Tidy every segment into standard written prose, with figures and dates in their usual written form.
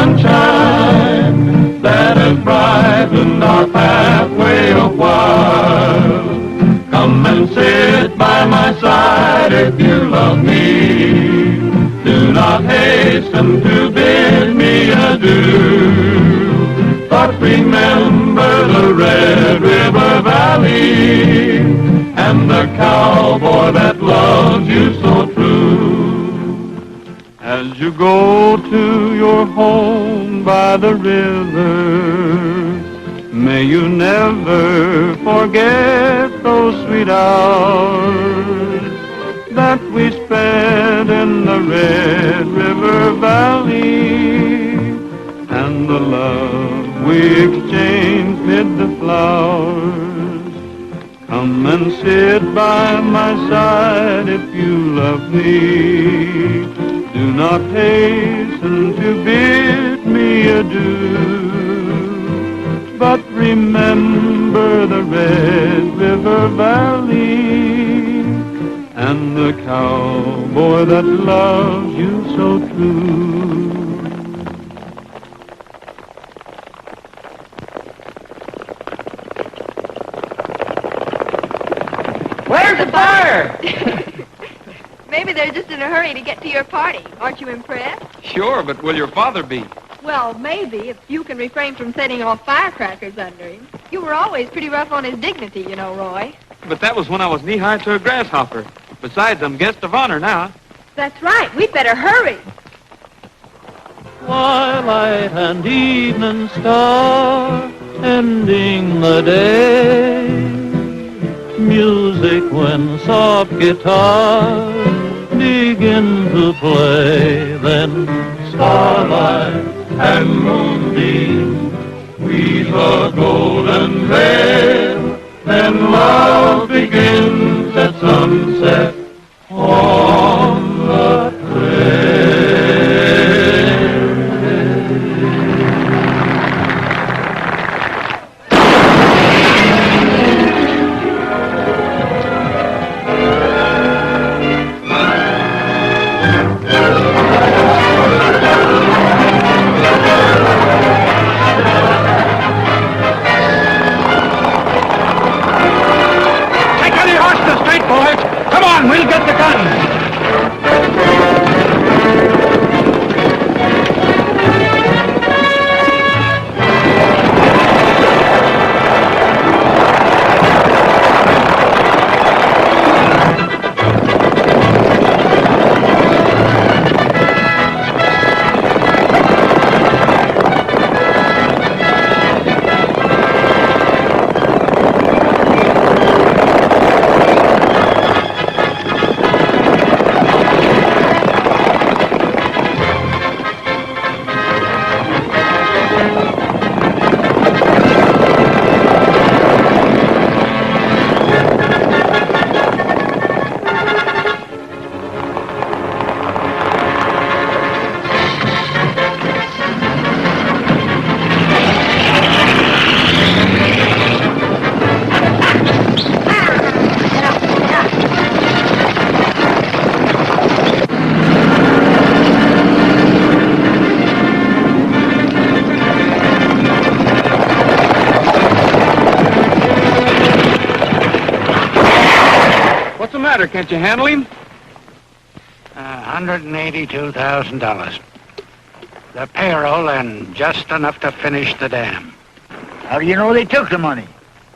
sunshine that has brightened our pathway a while. Come and sit by my side if you love me. Do not hasten to bid me adieu, but remember the Red River Valley and the cowboy that loves you so true. As you go to your home by the river, may you never forget those sweet hours that we spent in the Red River Valley, and the love we exchanged mid the flowers. Come and sit by my side if you love me. Do not hasten to bid me adieu, but remember the Red River Valley and the cowboy that loves you so true. Where's the fire? Maybe they're just in a hurry to get to your party. Aren't you impressed? Sure, but will your father be? Well, maybe, if you can refrain from setting off firecrackers under him. You were always pretty rough on his dignity, you know, Roy. But that was when I was knee-high to a grasshopper. Besides, I'm guest of honor now. That's right. We'd better hurry. Twilight and evening star ending the day. Music when soft guitars begin to play. Then starlight and moonbeam weave a golden veil. Then love begins at sunset on the trail. We'll get the guns. Can't you handle him? $182,000. The payroll and just enough to finish the dam. How do you know they took the money?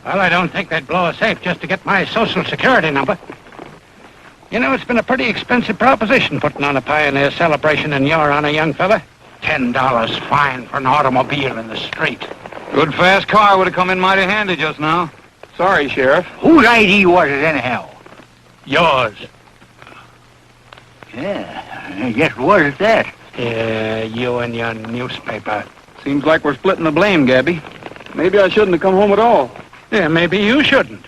Well, I don't think they'd blow a safe just to get my social security number. You know, it's been a pretty expensive proposition putting on a pioneer celebration in your honor, young fella. $10 fine for an automobile in the street. Good fast car would have come in mighty handy just now. Sorry, Sheriff. Whose ID was it anyhow? Yours. Yeah, I guess it was at that. Yeah, you and your newspaper. Seems like we're splitting the blame, Gabby. Maybe I shouldn't have come home at all. Yeah, maybe you shouldn't.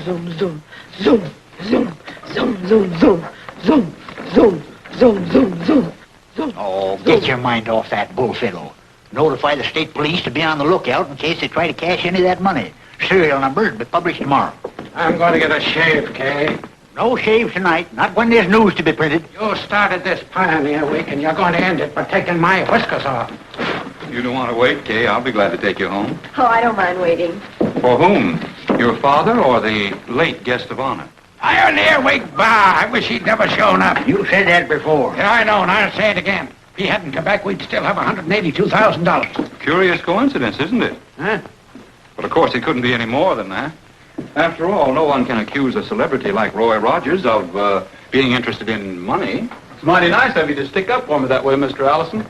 zoom, zoom, zoom, zoom, zoom, zoom, zoom, zoom, zoom, zoom, zoom, zoom, zoom. Oh, get your mind off that bullfiddle. Notify the state police to be on the lookout in case they try to cash any of that money. Serial numbers will be published tomorrow. I'm going to get a shave, Kay. No shave tonight, not when there's news to be printed. You started this Pioneer Week, and you're going to end it by taking my whiskers off. You don't want to wait, Kay. I'll be glad to take you home. Oh, I don't mind waiting. For whom? Your father or the late guest of honor? Pioneer Week, bah! I wish he'd never shown up. You said that before. Yeah, I know, and I'll say it again. If he hadn't come back, we'd still have $182,000. Curious coincidence, isn't it? Huh? But of course, it couldn't be any more than that. After all, no one can accuse a celebrity like Roy Rogers of being interested in money. It's mighty nice of you to stick up for me that way, Mr. Allison.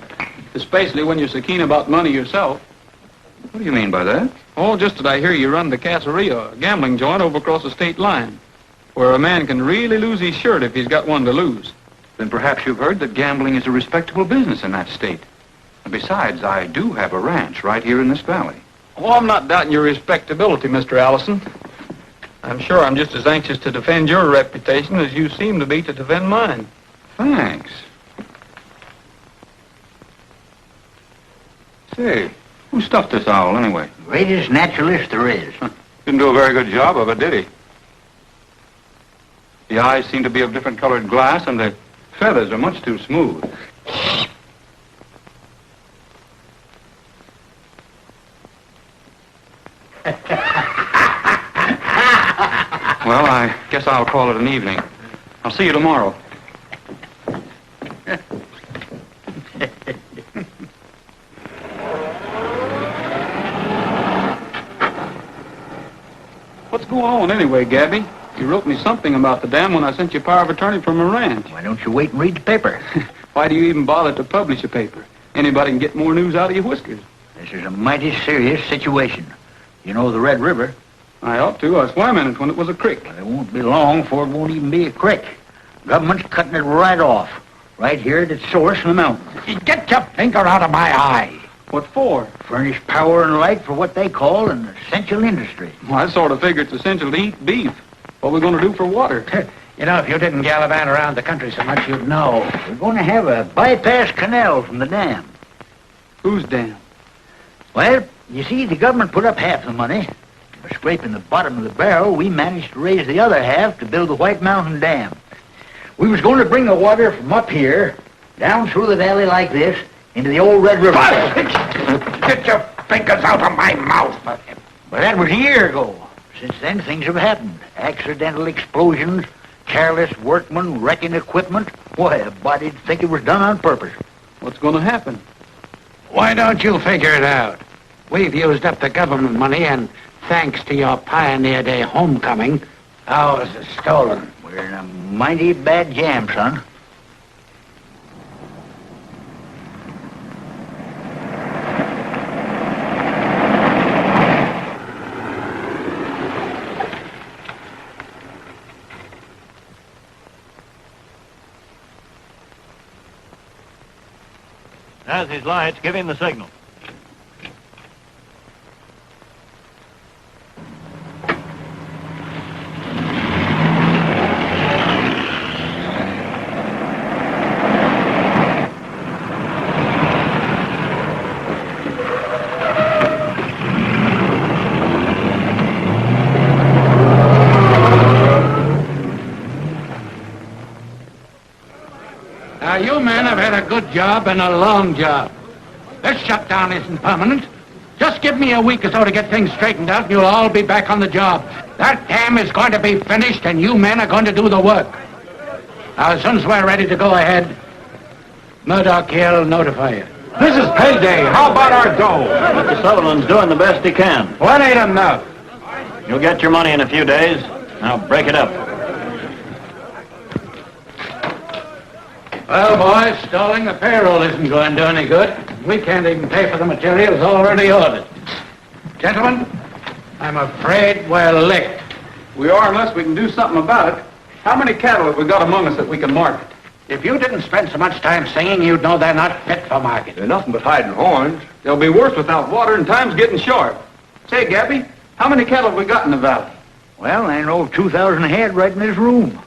Especially when you're so keen about money yourself. What do you mean by that? Oh, just that I hear you run the Caceria, a gambling joint over across the state line, where a man can really lose his shirt if he's got one to lose. Then perhaps you've heard that gambling is a respectable business in that state. And besides, I do have a ranch right here in this valley. Oh, I'm not doubting your respectability, Mr. Allison. I'm sure I'm just as anxious to defend your reputation as you seem to be to defend mine. Thanks. Say, who stuffed this owl anyway? Greatest naturalist there is. Didn't do a very good job of it, did he? The eyes seem to be of different colored glass, and the feathers are much too smooth. Well, I guess I'll call it an evening. I'll see you tomorrow. What's going on anyway, Gabby? You wrote me something about the dam when I sent you power of attorney from a ranch. Why don't you wait and read the paper? Why do you even bother to publish a paper? Anybody can get more news out of your whiskers. This is a mighty serious situation. You know the Red River? I ought to. I swam in it when it was a creek. Well, it won't be long before it won't even be a creek. Government's cutting it right off. Right here at its source in the mountains. Get your finger out of my eye. What for? Furnish power and light for what they call an essential industry. Well, I sort of figure it's essential to eat beef. What are we going to do for water? You know, if you didn't gallivant around the country so much, you'd know. We're going to have a bypass canal from the dam. Whose dam? Well, you see, the government put up half the money. By scraping the bottom of the barrel, we managed to raise the other half to build the White Mountain Dam. We was going to bring the water from up here, down through the valley like this, into the old Red River. Get your fingers out of my mouth. Well, that was a year ago. Since then, things have happened. Accidental explosions, careless workmen wrecking equipment. Why, a body'd think it was done on purpose. What's going to happen? Why don't you figure it out? We've used up the government money, and thanks to your Pioneer Day homecoming, ours is stolen. We're in a mighty bad jam, son. As his lights, give him the signal. Now, you men have had a good job and a long job. This shutdown isn't permanent. Just give me a week or so to get things straightened out, and you'll all be back on the job. That dam is going to be finished, and you men are going to do the work. Now, as soon as we're ready to go ahead, Murdoch here will notify you. This is payday. How about our dough? Mr. Sutherland's doing the best he can. What ain't enough? You'll get your money in a few days. Now break it up. Well, boys, stalling the payroll isn't going to do any good. We can't even pay for the materials already ordered. Gentlemen, I'm afraid we're licked. We are unless we can do something about it. How many cattle have we got among us that we can market? If you didn't spend so much time singing, you'd know they're not fit for market. They're nothing but hiding horns. They'll be worse without water, and time's getting short. Say, Gabby, how many cattle have we got in the valley? Well, I know 2,000 head right in this room.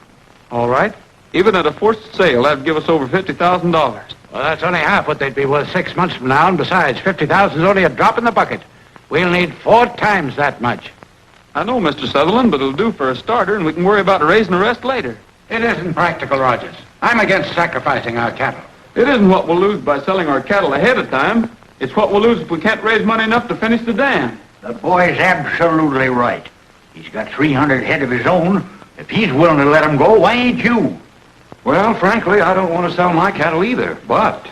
All right. Even at a forced sale, that'd give us over $50,000. Well, that's only half what they'd be worth 6 months from now, and besides, 50,000 is only a drop in the bucket. We'll need 4 times that much. I know, Mr. Sutherland, but it'll do for a starter, and we can worry about raising the rest later. It isn't practical, Rogers. I'm against sacrificing our cattle. It isn't what we'll lose by selling our cattle ahead of time. It's what we'll lose if we can't raise money enough to finish the dam. The boy's absolutely right. He's got 300 head of his own. If he's willing to let them go, why ain't you? Well, frankly, I don't want to sell my cattle either, but...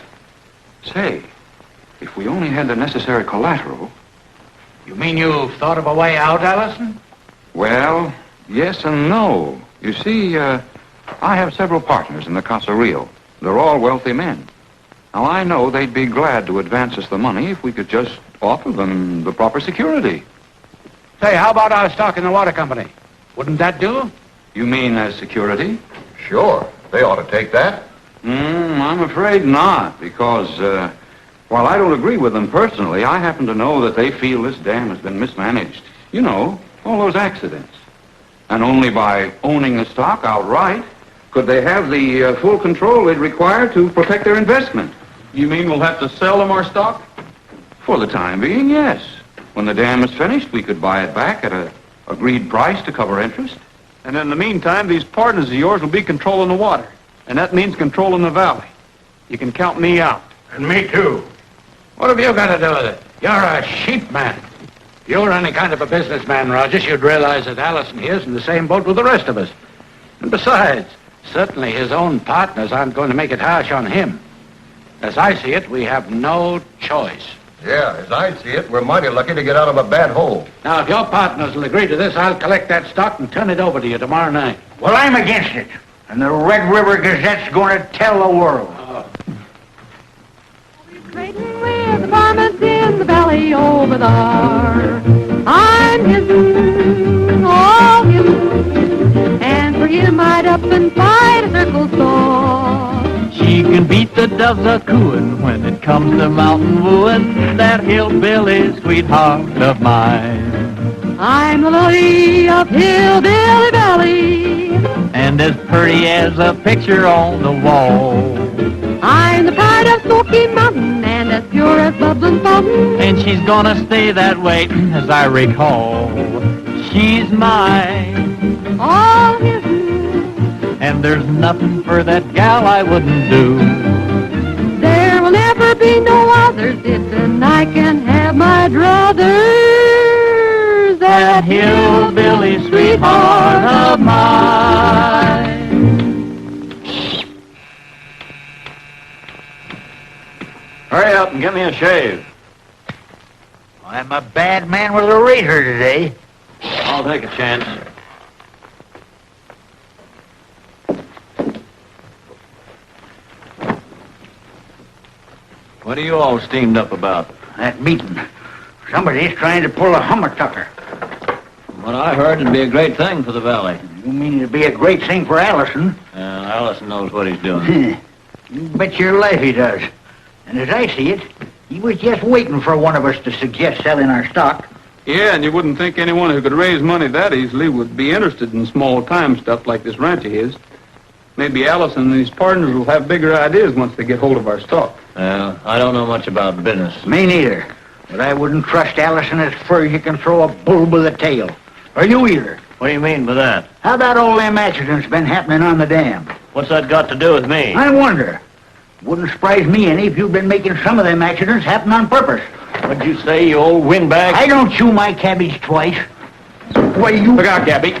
Say, if we only had the necessary collateral... You mean you've thought of a way out, Allison? Well, yes and no. You see, I have several partners in the Casa Rio. They're all wealthy men. Now, I know they'd be glad to advance us the money if we could just offer them the proper security. Say, how about our stock in the water company? Wouldn't that do? You mean as security? Sure. They ought to take that. I'm afraid not, because while I don't agree with them personally, I happen to know that they feel this dam has been mismanaged. You know, all those accidents. And only by owning the stock outright could they have the full control they'd require to protect their investment. You mean we'll have to sell them our stock? For the time being, yes. When the dam is finished, we could buy it back at a agreed price to cover interest. And in the meantime, these partners of yours will be controlling the water. And that means controlling the valley. You can count me out. And me too. What have you got to do with it? You're a sheep man. If you were any kind of a businessman, Rogers, you'd realize that Allison here's in the same boat with the rest of us. And besides, certainly his own partners aren't going to make it harsh on him. As I see it, we have no choice. Yeah, as I see it, we're mighty lucky to get out of a bad hole. Now, if your partners will agree to this, I'll collect that stock and turn it over to you tomorrow night. Well, I'm against it. And the Red River Gazette's going to tell the world. Trading with the farmers in the valley over there. I'm his, all his, and for him I'd up and fight a circle sore. She can beat the doves a-cooing when it comes to mountain wooing, that hillbilly sweetheart of mine. I'm the lily of Hillbilly Valley, And as pretty as a picture on the wall. I'm the pride of Smoky Mountain and as pure as bubbling fountain. And she's gonna stay that way, as I recall. She's mine, All his, and there's nothing for that gal I wouldn't do. there will never be no others if and I can have my druthers. That hillbilly sweetheart of mine. Hurry up and give me a shave. I'm a bad man with a razor today. I'll take a chance. What are you all steamed up about? That meeting. Somebody's trying to pull a hummer-tucker. From what I heard, it'd be a great thing for the valley. You mean it'd be a great thing for Allison? Allison knows what he's doing. You bet your life he does. And as I see it, he was just waiting for one of us to suggest selling our stock. Yeah, and you wouldn't think anyone who could raise money that easily would be interested in small-time stuff like this ranch of his. Maybe Allison and his partners will have bigger ideas once they get hold of our stock. I don't know much about business. Me neither. But I wouldn't trust Allison as far as you can throw a bull with a tail. Or you either. What do you mean by that? How about all them accidents been happening on the dam? What's that got to do with me? I wonder. Wouldn't surprise me any if you'd been making some of them accidents happen on purpose. What'd you say, you old windbag? I don't chew my cabbage twice. Why, you... Look out, Gabby.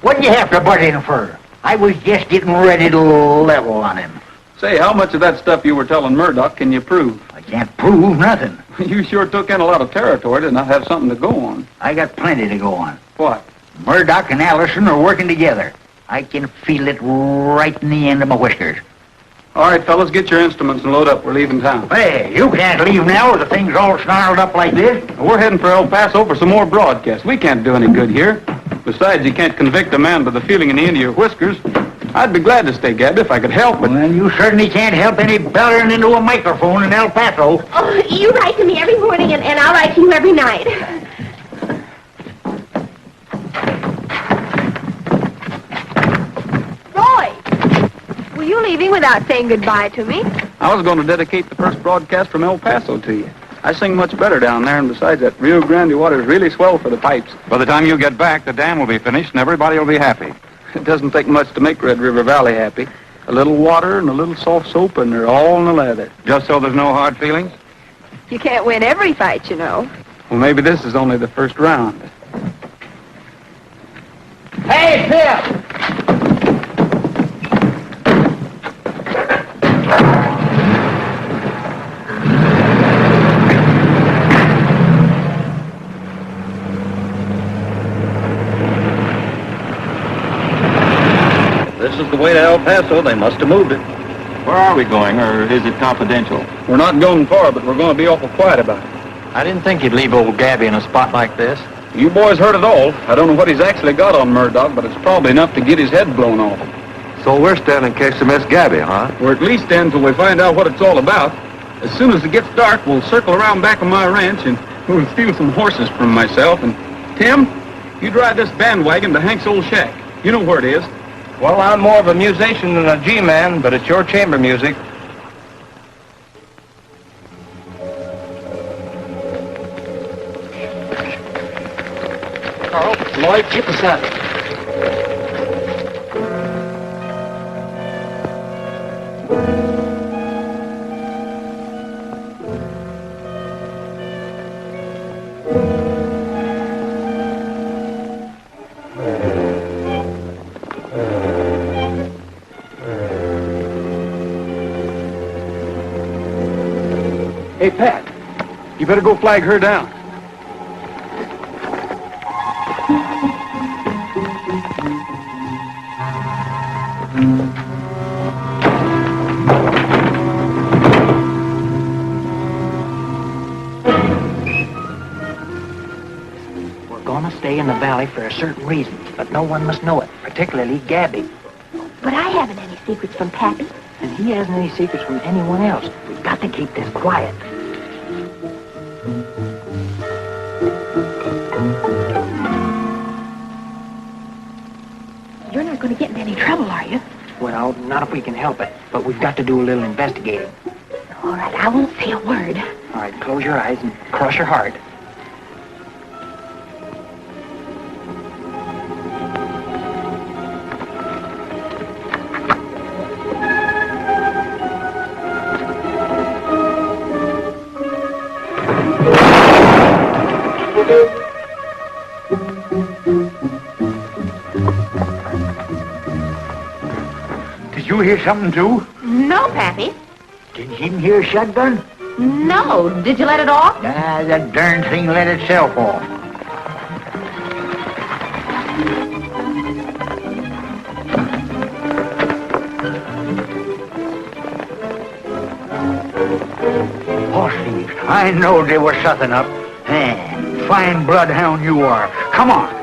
What'd you have to butt in for? I was just getting ready to level on him. Say, how much of that stuff you were telling Murdoch can you prove? I can't prove nothing. You sure took in a lot of territory to not have something to go on. I got plenty to go on. What? Murdoch and Allison are working together. I can feel it right in the end of my whiskers. All right, fellas, get your instruments and load up. We're leaving town. Hey, you can't leave now with the things all snarled up like this. We're heading for El Paso for some more broadcasts. We can't do any good here. Besides, you can't convict a man by the feeling in the end of your whiskers. I'd be glad to stay, Gabby, if I could help it. Well, you certainly can't help any bellering into a microphone in El Paso. Oh, you write to me every morning, and I'll write to you every night. Roy, were you leaving without saying goodbye to me? I was going to dedicate the first broadcast from El Paso to you. I sing much better down there, and besides, that Rio Grande water's really swell for the pipes. By the time you get back, the dam will be finished and everybody will be happy. It doesn't take much to make Red River Valley happy. A little water and a little soft soap, and they're all in the lather. Just so there's no hard feelings? You can't win every fight, you know. Well, maybe this is only the first round. Hey, Phil! This is the way to El Paso. They must have moved it. Where are we going, or is it confidential? We're not going far, but we're going to be awful quiet about it. I didn't think you'd leave old Gabby in a spot like this. You boys heard it all. I don't know what he's actually got on Murdoch, but it's probably enough to get his head blown off. So we're standing in case we miss Gabby, huh? We're at least in until we find out what it's all about. As soon as it gets dark, we'll circle around back of my ranch, and we'll steal some horses from myself. And, Tim, you drive this bandwagon to Hank's old shack. You know where it is. Well, I'm more of a musician than a G-man, but it's your chamber music. Carl, Lloyd, get the saddle. Hey, Pat, you better go flag her down. We're gonna stay in the valley for a certain reason, but no one must know it, particularly Gabby. But I haven't any secrets from Pappy. And he hasn't any secrets from anyone else. We've got to keep this quiet. You're not going to get in any trouble, are you? Well, not if we can help it, but we've got to do a little investigating. All right, I won't say a word. All right, close your eyes and cross your heart. Did you hear something, too? No, Pappy. Did you even hear a shotgun? No. Did you let it off? Ah, that darn thing let itself off. Horse thieves. I know they were something up. Fine bloodhound you are. Come on.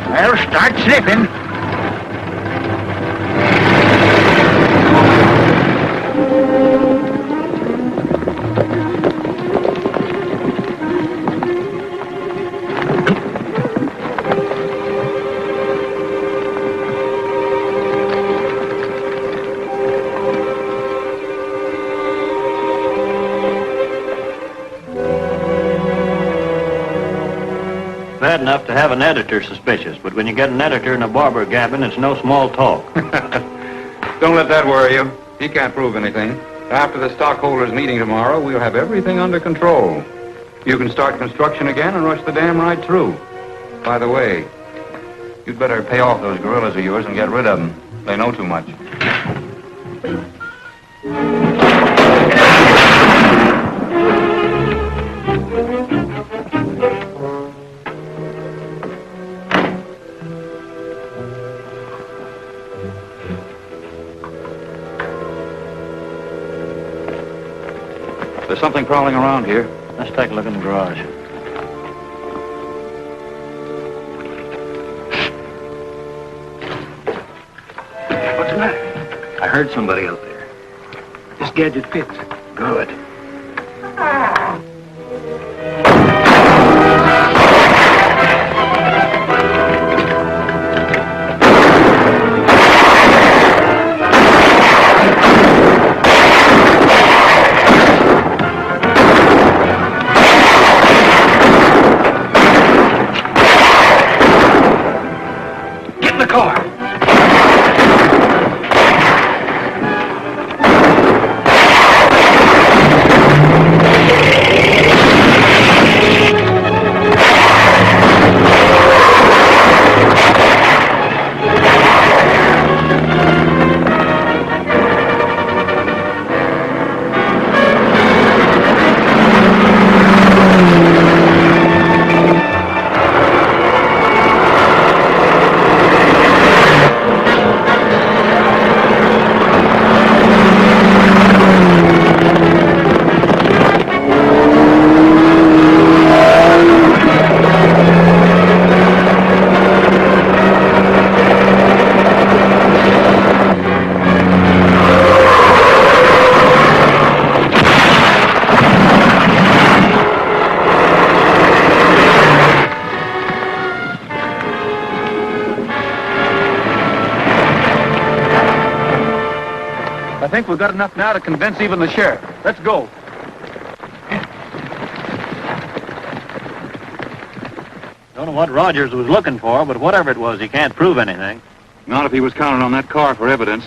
Well, start sniffing. bad enough to have an editor suspicious, but when you get an editor and a barber gabbing, it's no small talk. Don't let that worry you. He can't prove anything. After the stockholders' meeting tomorrow, we'll have everything under control. You can start construction again and rush the dam right through. By the way, you'd better pay off those gorillas of yours and get rid of them. They know too much. There's something crawling around here. Let's take a look in the garage. What's the matter? I heard somebody out there. This gadget fits. Good. I think we've got enough now to convince even the sheriff. Let's go. Don't know what Rogers was looking for, but whatever it was, he can't prove anything. Not if he was counting on that car for evidence.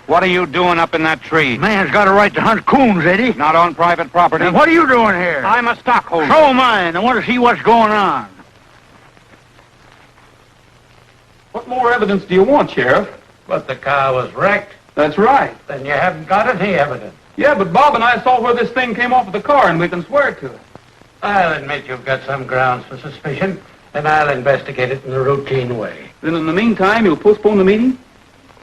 What are you doing up in that tree? Man's got a right to hunt coons, Eddie. Not on private property. And what are you doing here? I'm a stockholder. So am I, and I want to see what's going on. What more evidence do you want, Sheriff? But the car was wrecked. That's right. Then you haven't got any evidence. Yeah, but Bob and I saw where this thing came off of the car, and we can swear to it. I'll admit you've got some grounds for suspicion, and I'll investigate it in a routine way. Then in the meantime, you'll postpone the meeting?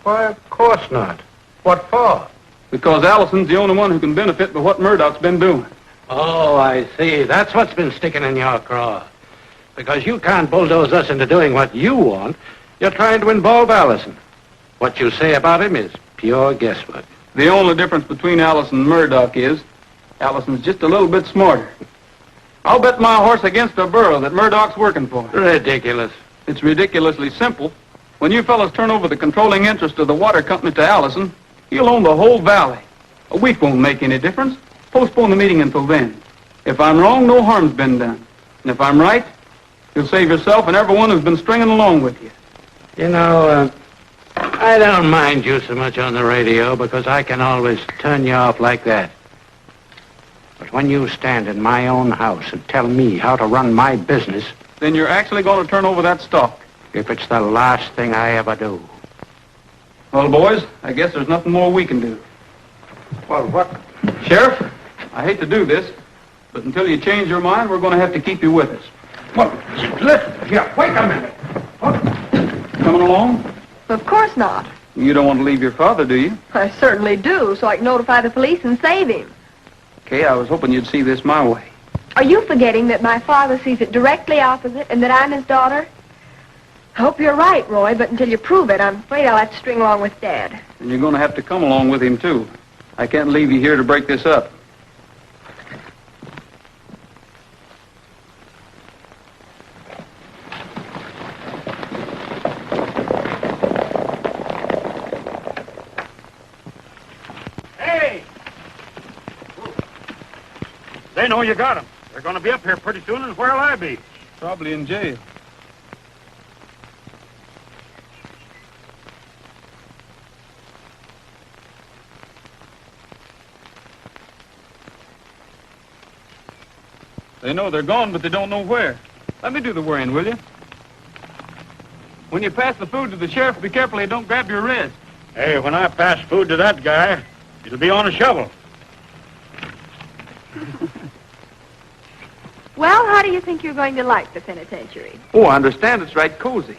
Why, of course not. What for? Because Allison's the only one who can benefit by what Murdoch's been doing. Oh, I see. That's what's been sticking in your craw. Because you can't bulldoze us into doing what you want. You're trying to involve Allison. What you say about him is pure guesswork. The only difference between Allison and Murdoch is Allison's just a little bit smarter. I'll bet my horse against a burro that Murdoch's working for. Ridiculous. It's ridiculously simple. When you fellas turn over the controlling interest of the water company to Allison, he'll own the whole valley. A week won't make any difference. Postpone the meeting until then. If I'm wrong, no harm's been done. And if I'm right, you'll save yourself and everyone who's been stringing along with you. You know, I don't mind you so much on the radio because I can always turn you off like that. But when you stand in my own house and tell me how to run my business... Then you're actually going to turn over that stock. If it's the last thing I ever do. Well, boys, I guess there's nothing more we can do. Well, what? Sheriff, I hate to do this, but until you change your mind, we're going to have to keep you with us. Well, listen, here, wait a minute. Coming along? Of course not. You don't want to leave your father, do you? I certainly do, so I can notify the police and save him. Okay, I was hoping you'd see this my way. Are you forgetting that my father sees it directly opposite and that I'm his daughter? I hope you're right, Roy, but until you prove it, I'm afraid I'll have to string along with Dad. And you're going to have to come along with him, too. I can't leave you here to break this up. Hey! They know you got them. They're going to be up here pretty soon, and where'll I be? Probably in jail. They know they're gone, but they don't know where. Let me do the worrying, will you? When you pass the food to the sheriff, be careful he don't grab your wrist. Hey, when I pass food to that guy, it'll be on a shovel. Well, how do you think you're going to like the penitentiary? Oh, I understand it's right cozy.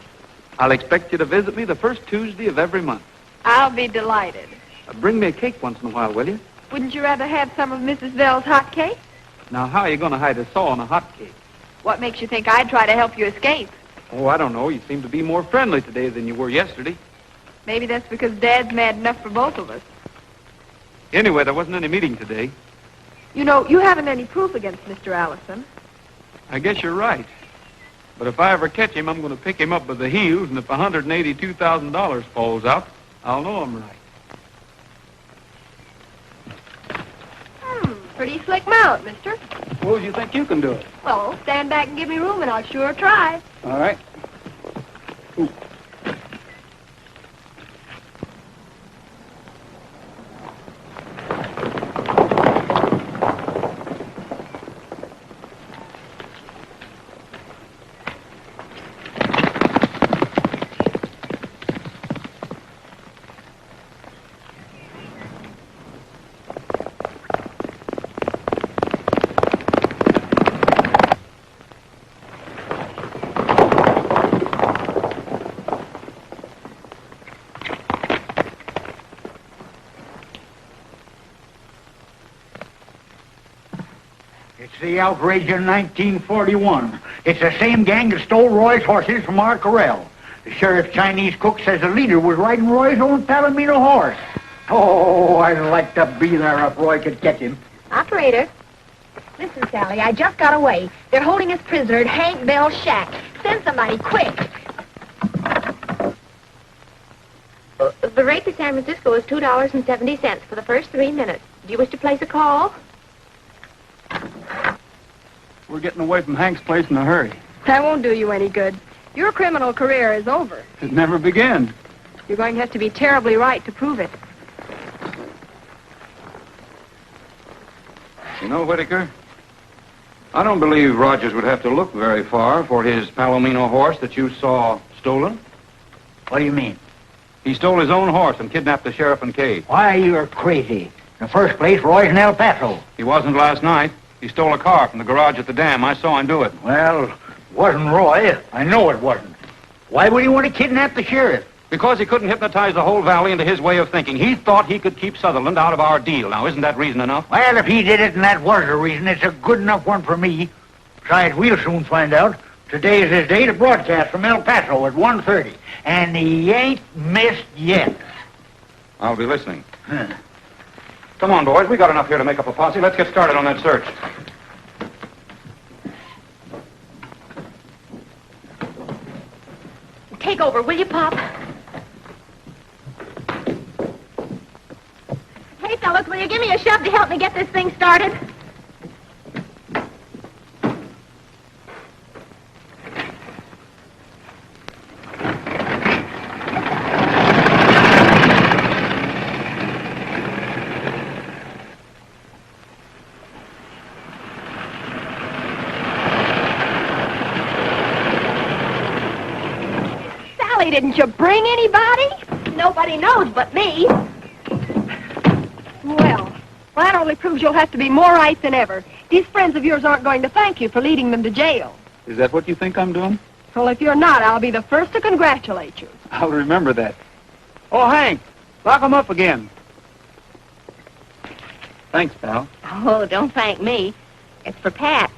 I'll expect you to visit me the first Tuesday of every month. I'll be delighted. Bring me a cake once in a while, will you? Wouldn't you rather have some of Mrs. Bell's hot cake? Now, how are you going to hide a saw in a hot cake? What makes you think I'd try to help you escape? Oh, I don't know. You seem to be more friendly today than you were yesterday. Maybe that's because Dad's mad enough for both of us. Anyway, there wasn't any meeting today. You know, you haven't any proof against Mr. Allison. I guess you're right. But if I ever catch him, I'm going to pick him up by the heels, and if $182,000 falls out, I'll know I'm right. Pretty slick mount, mister. Suppose you think you can do it? Well, stand back and give me room, and I'll sure try. All right. Ooh. It's the outrage of 1941. It's the same gang that stole Roy's horses from our corral. The sheriff's Chinese cook says the leader was riding Roy's own Palomino horse. Oh, I'd like to be there if Roy could catch him. Operator. Listen, Sally, I just got away. They're holding us prisoner at Hank Bell's shack. Send somebody, quick. The rate to San Francisco is $2.70 for the first 3 minutes. Do you wish to place a call? We're getting away from Hank's place in a hurry. That won't do you any good. Your criminal career is over. It never began. You're going to have to be terribly right to prove it. You know, Whitaker, I don't believe Rogers would have to look very far for his Palomino horse that you saw stolen. What do you mean? He stole his own horse and kidnapped the sheriff and Kane. Why, you're crazy. In the first place, Roy's in El Paso. He wasn't last night. He stole a car from the garage at the dam. I saw him do it. Well, it wasn't Roy. I know it wasn't. Why would he want to kidnap the sheriff? Because he couldn't hypnotize the whole valley into his way of thinking. He thought he could keep Sutherland out of our deal. Now, isn't that reason enough? Well, if he did it and that was the reason, it's a good enough one for me. Besides, we'll soon find out. Today is his day to broadcast from El Paso at 1:30. And he ain't missed yet. I'll be listening. Come on, boys. We got enough here to make up a posse. Let's get started on that search. Take over, will you, Pop? Hey, fellas, will you give me a shove to help me get this thing started? Didn't you bring anybody? Nobody knows but me. Well, that only proves you'll have to be more right than ever. These friends of yours aren't going to thank you for leading them to jail. Is that what you think I'm doing? Well, if you're not, I'll be the first to congratulate you. I'll remember that. Oh, Hank, lock 'em up again. Thanks, pal. Oh, don't thank me. It's for Pat.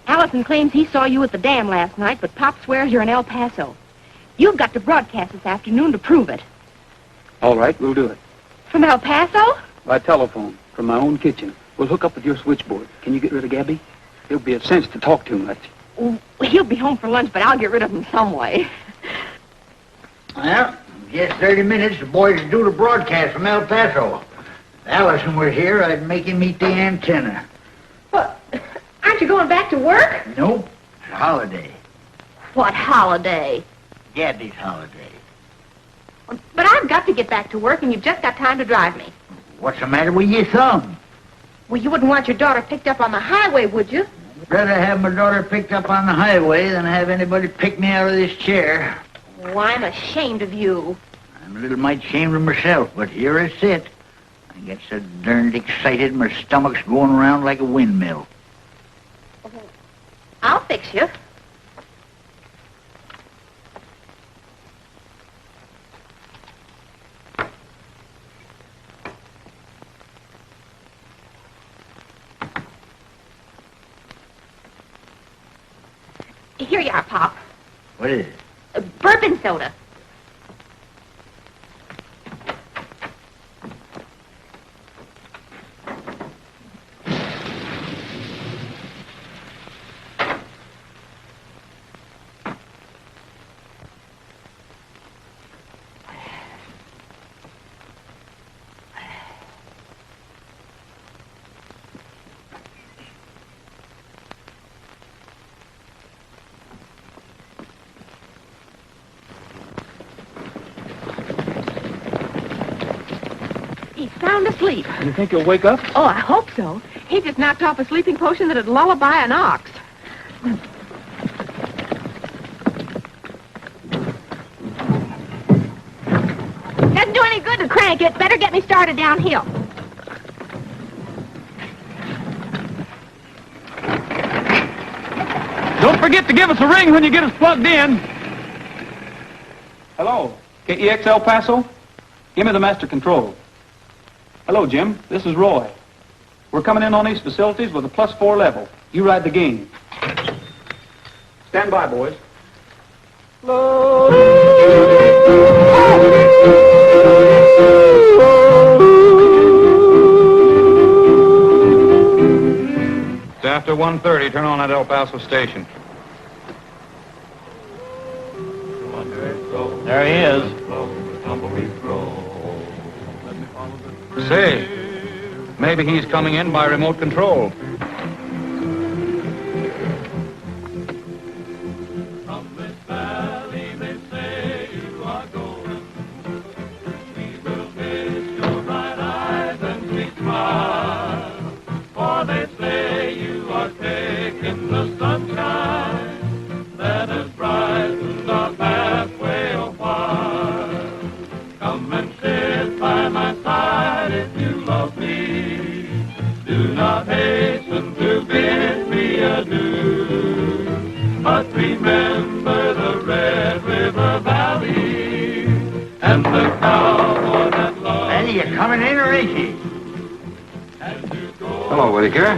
Allison claims he saw you at the dam last night, but Pop swears you're in El Paso. You've got to broadcast this afternoon to prove it. All right, we'll do it. From El Paso? By telephone, from my own kitchen. We'll hook up with your switchboard. Can you get rid of Gabby? It'll be a cinch to talk too much. Well, he'll be home for lunch, but I'll get rid of him some way. Well, just 30 minutes, the boys will do the broadcast from El Paso. If Allison were here, I'd make him eat the antenna. What? Aren't you going back to work? Nope. It's a holiday. What holiday? Gabby's holiday. But I've got to get back to work, and you've just got time to drive me. What's the matter with your thumb? Well, you wouldn't want your daughter picked up on the highway, would you? I'd rather have my daughter picked up on the highway than have anybody pick me out of this chair. Oh, I'm ashamed of you. I'm a little mite ashamed of myself, but here I sit. I get so darned excited, my stomach's going around like a windmill. I'll fix you. Here you are, Pop. What is it? Bourbon soda. Sound asleep. You think he'll wake up? Oh, I hope so. He just knocked off a sleeping potion that'd lullaby an ox. Doesn't do any good to crank it. Better get me started downhill. Don't forget to give us a ring when you get us plugged in. Hello, KEX El Paso? Give me the master control. Hello, Jim. This is Roy. We're coming in on these facilities with a +4 level. You ride the game. Stand by, boys. It's after 1:30. Turn on that El Paso station. There he is. Say, maybe he's coming in by remote control. From this valley they say you are going. We will kiss your bright eyes and sweet smile. For they say you are taking the sunshine that has brightened our pathway a while. Come and sit by my side if you love me. Do not hasten to bid me adieu. But remember the Red River Valley and the cowboy that loves. Well, you coming in or ain't you? Hello, Whitaker.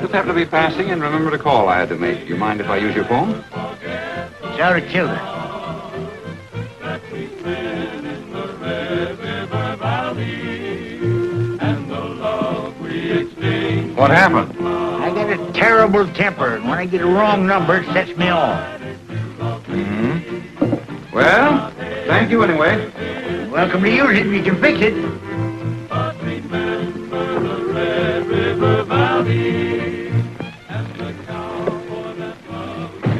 Just happened to be passing and remember a call I had to make. Do you mind if I use your phone? Sorry, Kilda. What happened? I got a terrible temper, and when I get a wrong number, it sets me off. Mm-hmm. Well, thank you anyway. Welcome to use it if you can fix it. But remember the Red River Valley and the cowboy that loves you.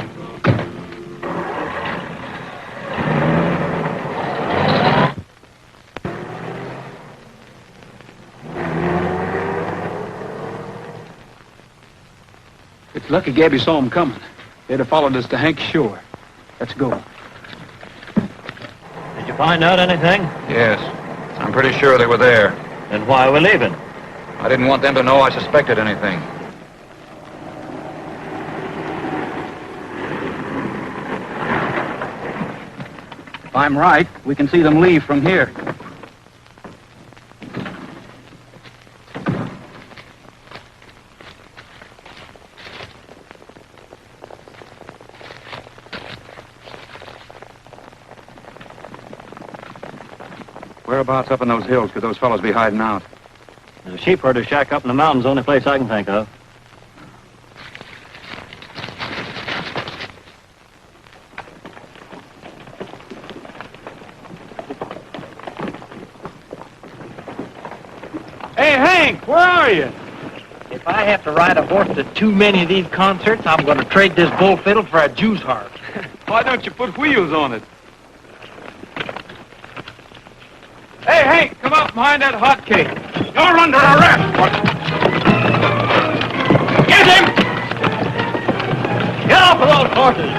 It's lucky Gabby saw him coming. They'd have followed us to Hank's shore. Let's go. Did you find out anything? Yes. I'm pretty sure they were there. Then why are we leaving? I didn't want them to know I suspected anything. If I'm right, we can see them leave from here. Whereabouts up in those hills could those fellows be hiding out? The sheep herder shack up in the mountains, the only place I can think of. Hey, Hank, where are you? If I have to ride a horse to too many of these concerts, I'm going to trade this bull fiddle for a Jew's harp. Why don't you put wheels on it? Hey, Hank, come up behind that hot cake. You're under arrest. Get him! Get off of those horses!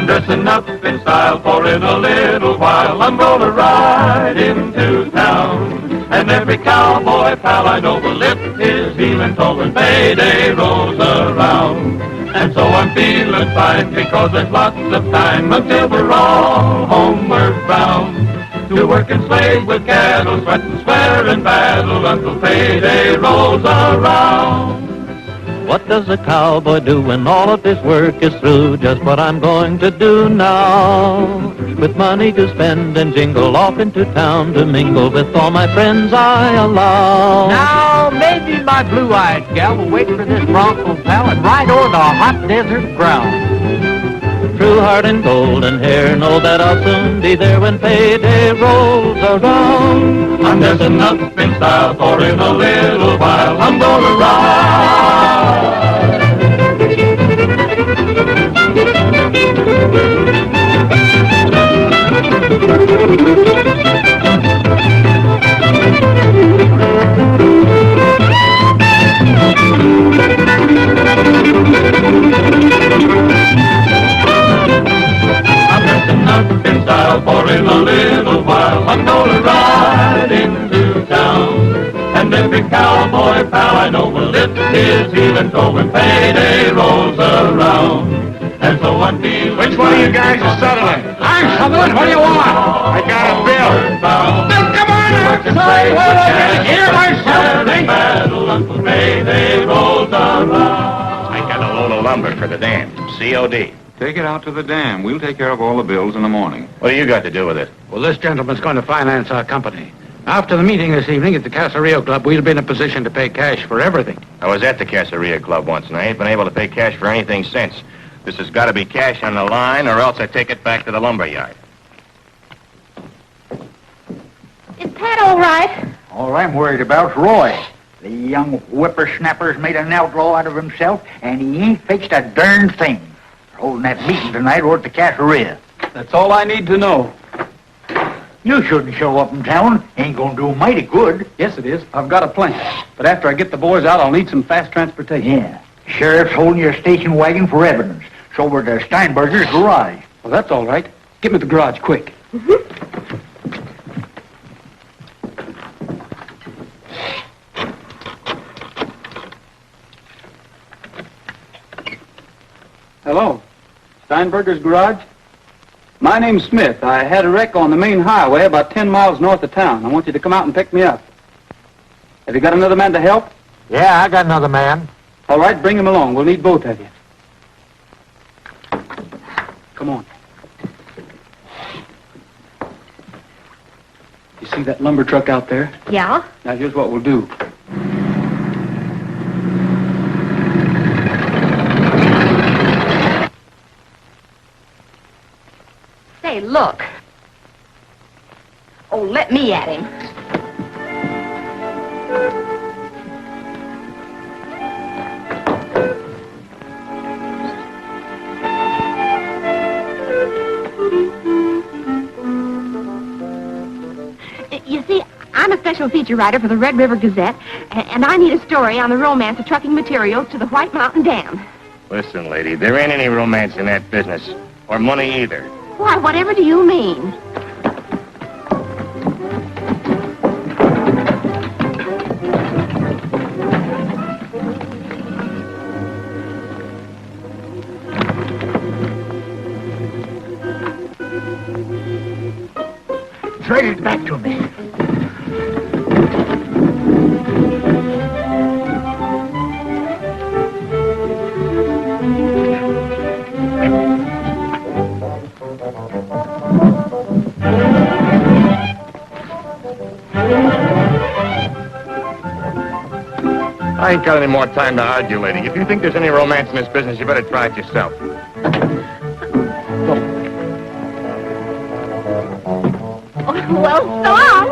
Dressing up in style, for in a little while I'm gonna ride into town. And every cowboy pal I know will lift his heel toe when payday rolls around. And so I'm feeling fine because there's lots of time until we're all homeward bound. To work and slave with cattle, sweat and swear in battle until payday rolls around. What does a cowboy do when all of his work is through? Just what I'm going to do now. With money to spend and jingle off into town to mingle with all my friends I allow. Now, maybe my blue-eyed gal will wait for this bronco pal and ride over the hot desert ground. True heart and golden hair, know that I'll soon be there when payday rolls around. I'm dressing up in style, for in a little while I'm gonna ride. I'm dressing up in style, for in a little while I'm gonna ride into town. And every cowboy pal I know will lift his heel and toe when payday rolls around. And so I'm feeling... Which one of you guys is settling? I'm settling. What do you want? I got a bill. Bill, come on outside. Well, I can hear myself. Battle until payday rolls around. I got a load of lumber for the dam. COD. Take it out to the dam. We'll take care of all the bills in the morning. What do you got to do with it? Well, this gentleman's going to finance our company. After the meeting this evening at the Caserio Club, we'll be in a position to pay cash for everything. I was at the Caseria Club once, and I ain't been able to pay cash for anything since. This has got to be cash on the line, or else I take it back to the lumber yard. Is Pat all right? All I'm worried about's Roy. The young whippersnapper's made an outlaw out of himself, and he ain't fixed a darn thing. They're holding that meeting tonight over at the Caseria. That's all I need to know. You shouldn't show up in town. Ain't gonna do mighty good. Yes, it is. I've got a plan. But after I get the boys out, I'll need some fast transportation. Yeah. Sheriff's holding your station wagon for evidence. So we're to Steinberger's garage. Well, that's all right. Get me the garage, quick. Hello. Steinberger's garage? My name's Smith. I had a wreck on the main highway about 10 miles north of town. I want you to come out and pick me up. Have you got another man to help? Yeah, I got another man. All right, bring him along. We'll need both of you. Come on. You see that lumber truck out there? Yeah? Now, here's what we'll do. Look. Oh, let me at him. You see, I'm a special feature writer for the Red River Gazette, and I need a story on the romance of trucking materials to the White Mountain Dam. Listen, lady, there ain't any romance in that business. Or money either. Why, whatever do you mean? Trade it back to me. I ain't got any more time to argue, lady. If you think there's any romance in this business, you better try it yourself. Well, so long.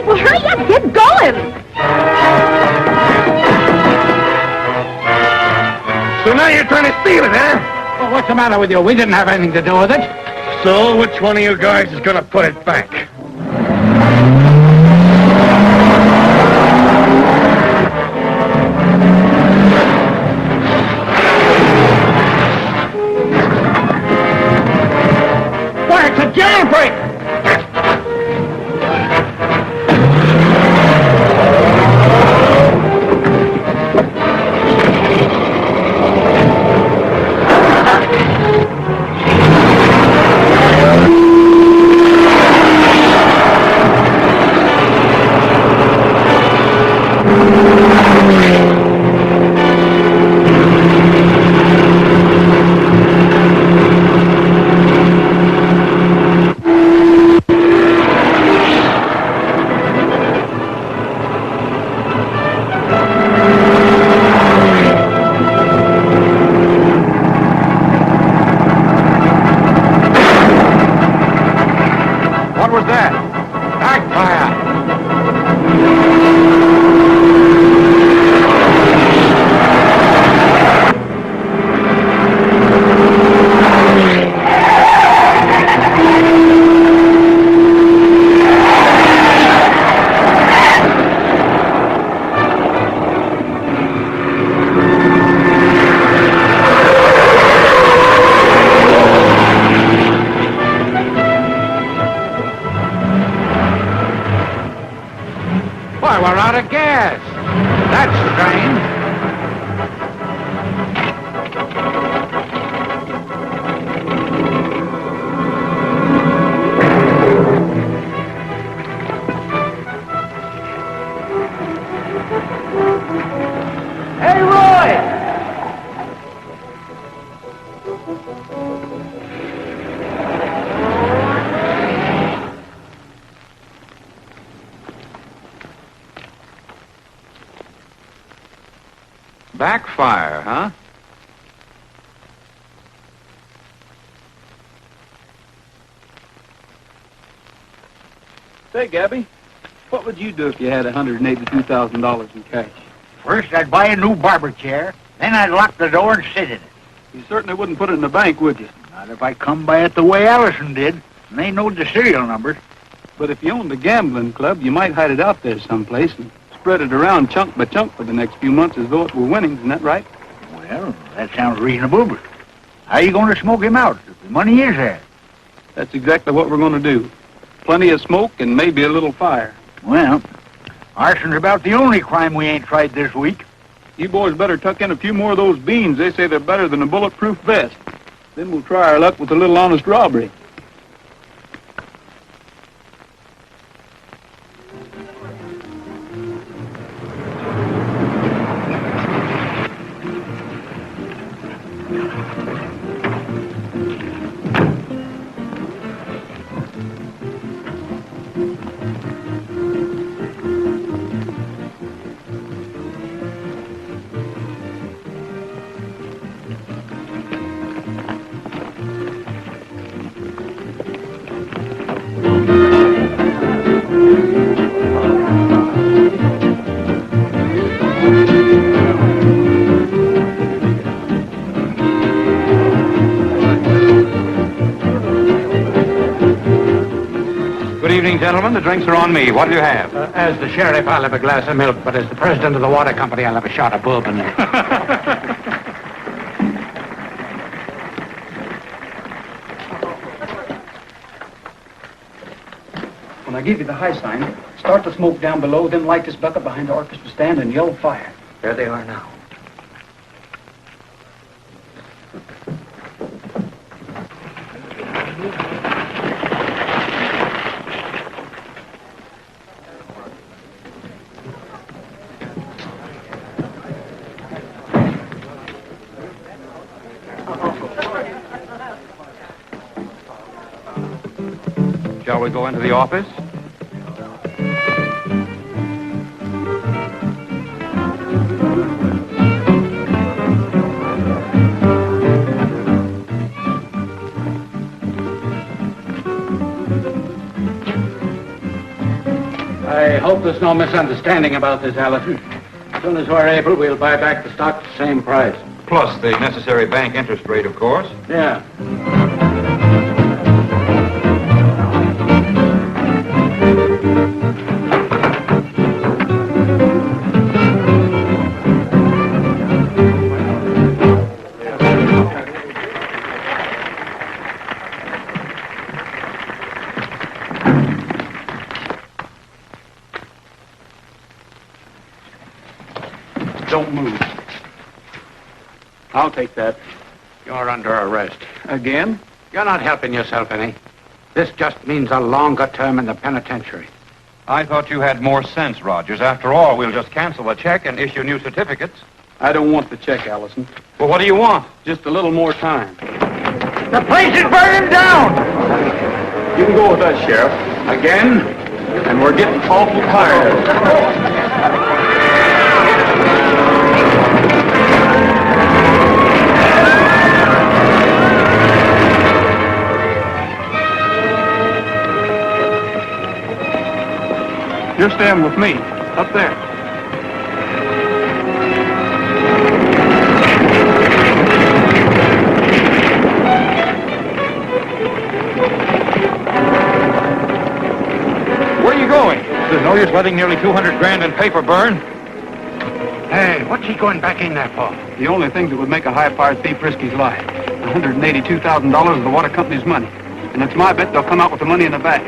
Well, hurry up, get going. So now you're trying to steal it, huh? Well, what's the matter with you? We didn't have anything to do with it. So, which one of you guys is gonna put it back? Why, it's a jailbreak! Why, we're out of gas. That's strange. Hey, Roy! Backfire, huh? Say, Gabby, what would you do if you had $182,000 in cash? First, I'd buy a new barber chair. Then I'd lock the door and sit in it. You certainly wouldn't put it in the bank, would you? Not if I come by it the way Allison did. And they know the serial numbers. But if you owned a gambling club, you might hide it out there someplace and spread it around chunk by chunk for the next few months as though it were winnings. Isn't that right? Well, that sounds reasonable, but how are you going to smoke him out if the money is there? That's exactly what we're going to do. Plenty of smoke and maybe a little fire. Well, arson's about the only crime we ain't tried this week. You boys better tuck in a few more of those beans. They say they're better than a bulletproof vest. Then we'll try our luck with a little honest robbery. Good evening, gentlemen. The drinks are on me. What do you have? As the sheriff, I'll have a glass of milk, but as the president of the water company, I'll have a shot of bourbon. When I give you the high sign, start the smoke down below, then light this bucket behind the orchestra stand and yell fire. There they are now. Shall we go into the office? I hope there's no misunderstanding about this, Allison. As soon as we're able, we'll buy back the stock at the same price. Plus the necessary bank interest rate, of course. Yeah. Don't move. I'll take that. You're under arrest. Again? You're not helping yourself any. This just means a longer term in the penitentiary. I thought you had more sense, Rogers. After all, we'll just cancel the check and issue new certificates. I don't want the check, Allison. Well, what do you want? Just a little more time. The place is burning down! You can go with us, Sheriff. Again? And we're getting awful tired. You're staying with me, up there. Where are you going? There's no use letting nearly 200 grand in paper burn. Hey, what's he going back in there for? The only thing that would make a high-powered thief risk his life. $182,000 of the water company's money. And it's my bet they'll come out with the money in the bag.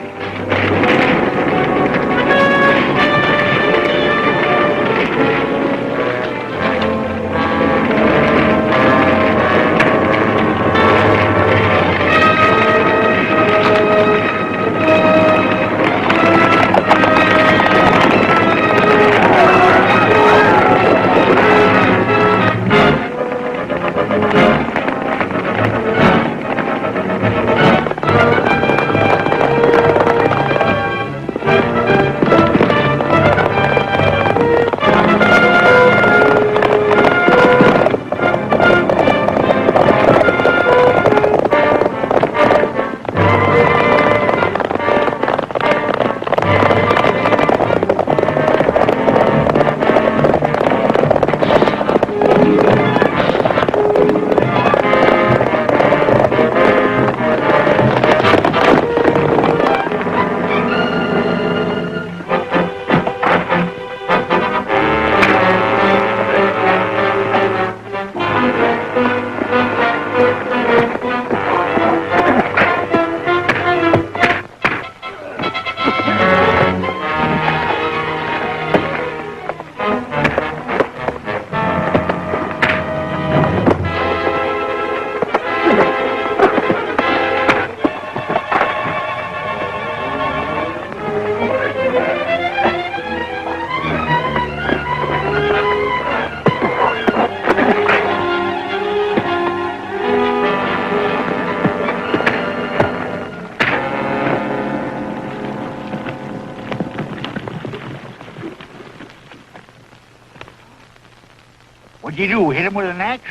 What'd you do, hit him with an axe?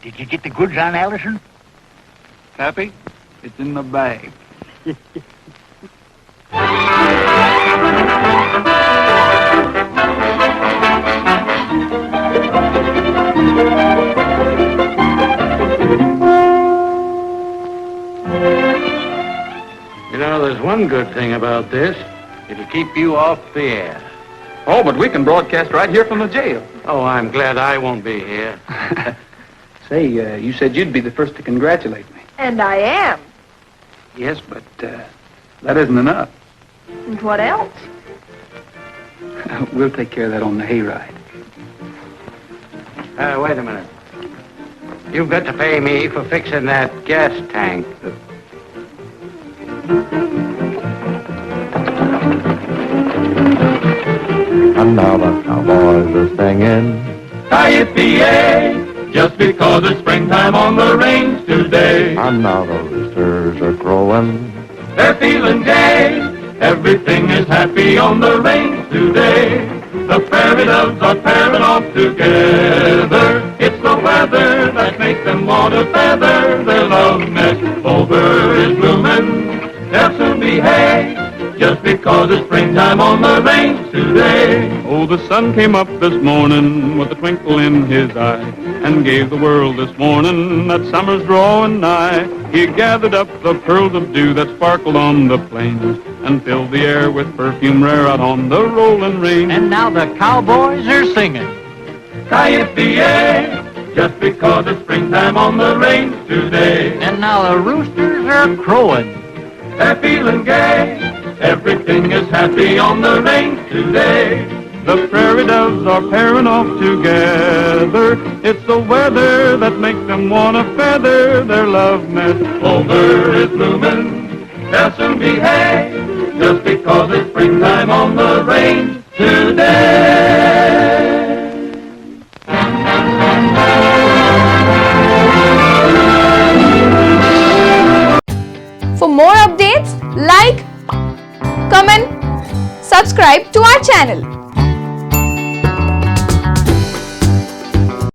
Did you get the goods on Allison? Happy? It's in the bag. You know, there's one good thing about this. It'll keep you off the air. Oh, but we can broadcast right here from the jail. Oh, I'm glad I won't be here. Say, you said you'd be the first to congratulate me. And I am. Yes, but that isn't enough. And what else? We'll take care of that on the hayride. Wait a minute. You've got to pay me for fixing that gas tank. And now the cowboys are singing. Yippee-yay, just because it's springtime on the range today. And now the roosters are crowing. They're feeling gay, everything is happy on the range today. The prairie doves are pairing off together. It's the weather that makes them want to feather their love nest. Over is blooming, they'll soon be hay, just because it's springtime on the range today. Oh, the sun came up this morning with a twinkle in his eye and gave the world this morning that summer's drawing nigh. He gathered up the pearls of dew that sparkled on the plains and filled the air with perfume rare out on the rolling range. And now the cowboys are singing. Yippee-yay, just because it's springtime on the range today. And now the roosters are crowing. They're feeling gay, everything is happy on the range today. The prairie doves are pairing off together. It's the weather that makes them want to feather their love nest. Over is blooming, there'll soon be hay, just because it's springtime on the range today. For more updates, like, comment, subscribe to our channel.